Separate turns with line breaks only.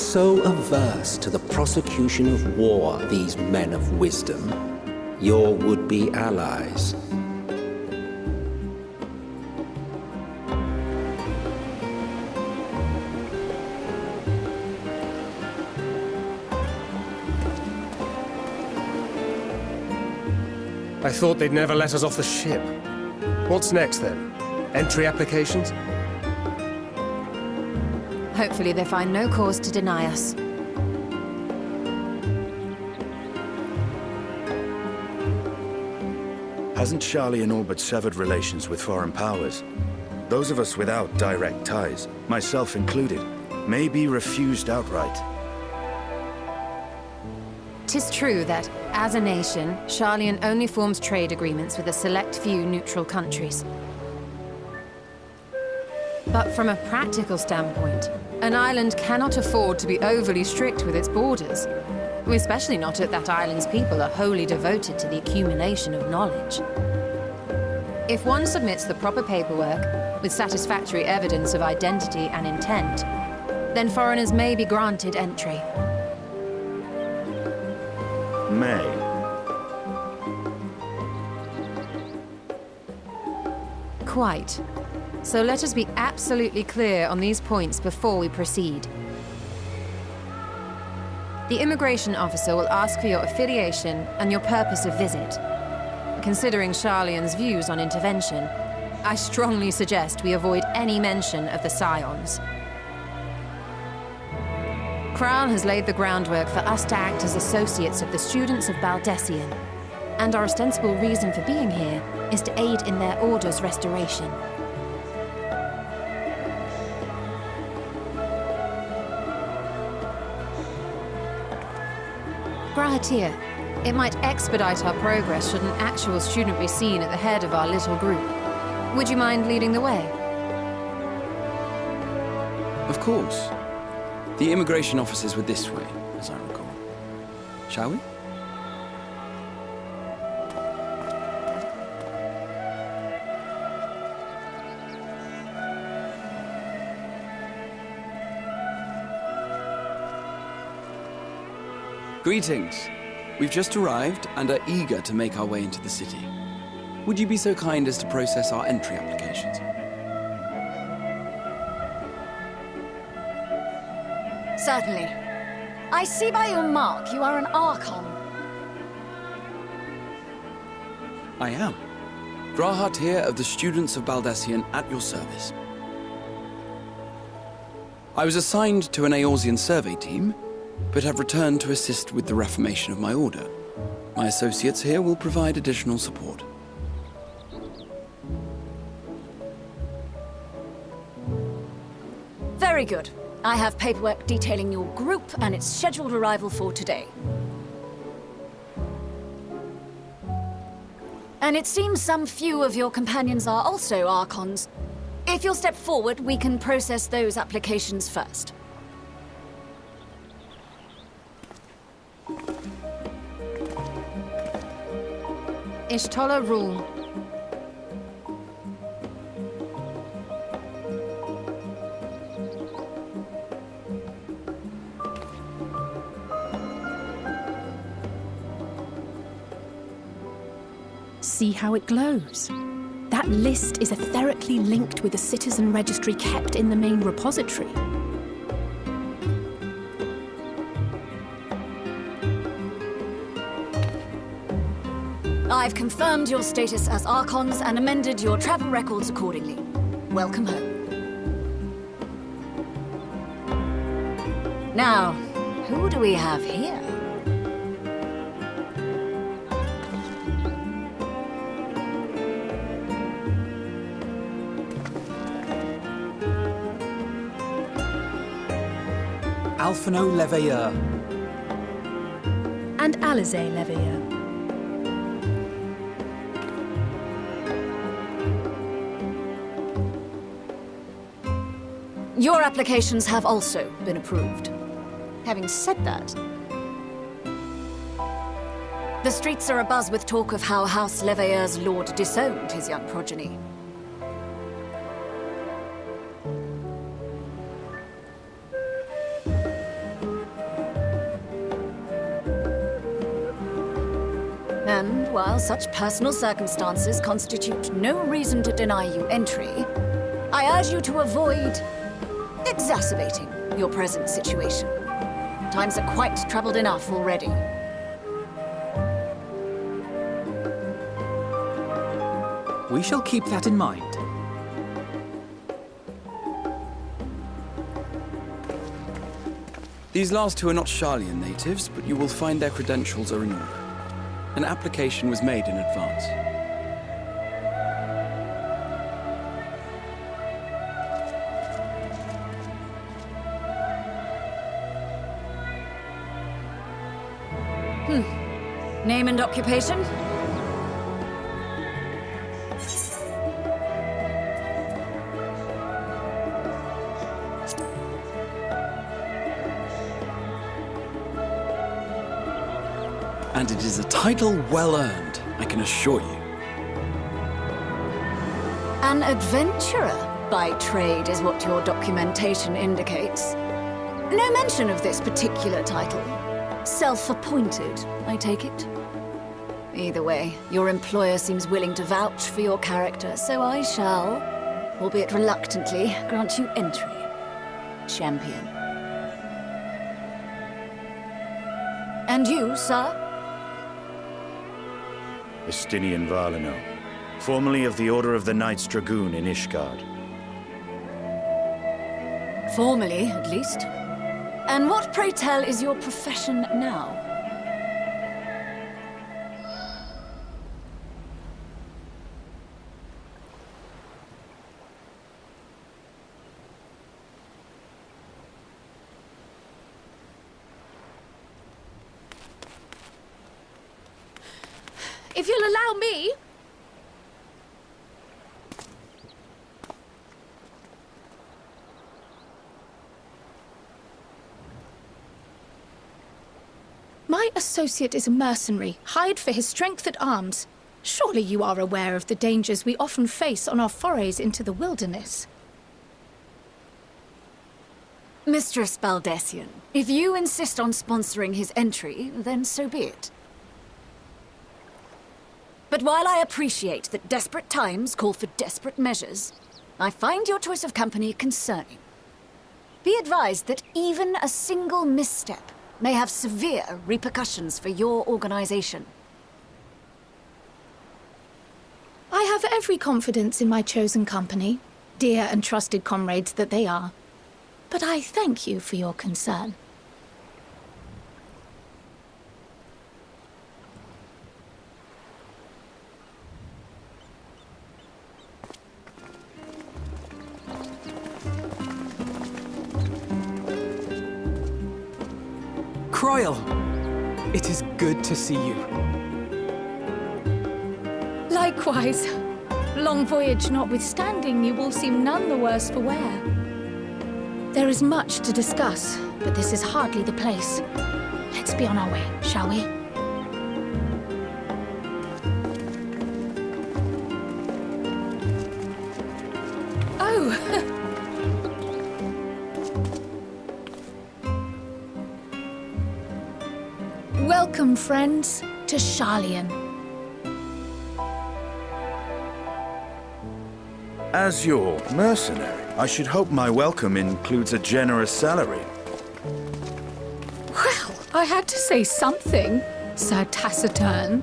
so averse to the prosecution of war, these men of wisdom, your would-be allies?
I thought they'd never let us off the ship. What's next, then? Entry applications?
Hopefully they find no cause to deny us.
Hasn't Charlian all but severed relations with foreign powers? Those of us without direct ties, myself included, may be refused outright.
'Tis true that, as a nation, Charlian only forms trade agreements with a select few neutral countries. But from a practical standpoint, an island cannot afford to be overly strict with its borders, especially not if that island's people are wholly devoted to the accumulation of knowledge. If one submits the proper paperwork, with satisfactory evidence of identity and intent, then foreigners may be granted entry.
May.
Quite. So let us be absolutely clear on these points before we proceed. The immigration officer will ask for your affiliation and your purpose of visit. Considering Charlian's views on intervention, I strongly suggest we avoid any mention of the Scions. Kral has laid the groundwork for us to act as associates of the students of Baldessian, and our ostensible reason for being here is to aid in their order's restoration. Grahatir, it might expedite our progress should an actual student be seen at the head of our little group. Would you mind leading the way?
Of course. The immigration officers were this way, as I recall. Shall we? Greetings. We've just arrived and are eager to make our way into the city. Would you be so kind as to process our entry applications?
Certainly. I see by your mark you are an Archon.
I am. Grahatir of the Students of Baldessian at your service. I was assigned to an Eorzean survey team, but have returned to assist with the reformation of my order. My associates here will provide additional support.
Very good. I have paperwork detailing your group and its scheduled arrival for today. And it seems some few of your companions are also Archons. If you'll step forward, we can process those applications first.
Ishtola rule.
See how it glows. That list is etherically linked with the citizen registry kept in the main repository.
I've confirmed your status as Archons and amended your travel records accordingly. Welcome home. Now, who do we have here?
Alphino Leveilleur.
And Alizé Leveilleur.
Your applications have also been approved. Having said that, the streets are abuzz with talk of how House Leveilleur's lord disowned his young progeny. And while such personal circumstances constitute no reason to deny you entry, I urge you to avoid exacerbating your present situation. Times are quite troubled enough already.
We shall keep that in mind.
These last two are not Sharlayan natives, but you will find their credentials are in order. An application was made in advance.
Name and occupation?
And it is a title well earned, I can assure you.
An adventurer by trade is what your documentation indicates. No mention of this particular title. Self-appointed, I take it? Either way, your employer seems willing to vouch for your character, so I shall, albeit reluctantly, grant you entry. Champion. And you, sir?
Estinian Valeno, formerly of the Order of the Knights Dragoon in Ishgard.
Formally, at least. And what, pray tell, is your profession now?
If you'll allow me... My associate is a mercenary, hired for his strength at arms. Surely you are aware of the dangers we often face on our forays into the wilderness.
Mistress Baldessian, if you insist on sponsoring his entry, then so be it. But while I appreciate that desperate times call for desperate measures, I find your choice of company concerning. Be advised that even a single misstep may have severe repercussions for your organization.
I have every confidence in my chosen company, dear and trusted comrades that they are. But I thank you for your concern.
Croyle, it is good to see you.
Likewise. Long voyage notwithstanding, you all seem none the worse for wear. There is much to discuss, but this is hardly the place. Let's be on our way, shall we? Oh! Welcome, friends, to Sharlayan.
As your mercenary, I should hope my welcome includes a generous salary.
Well, I had to say something, Sir Taciturn.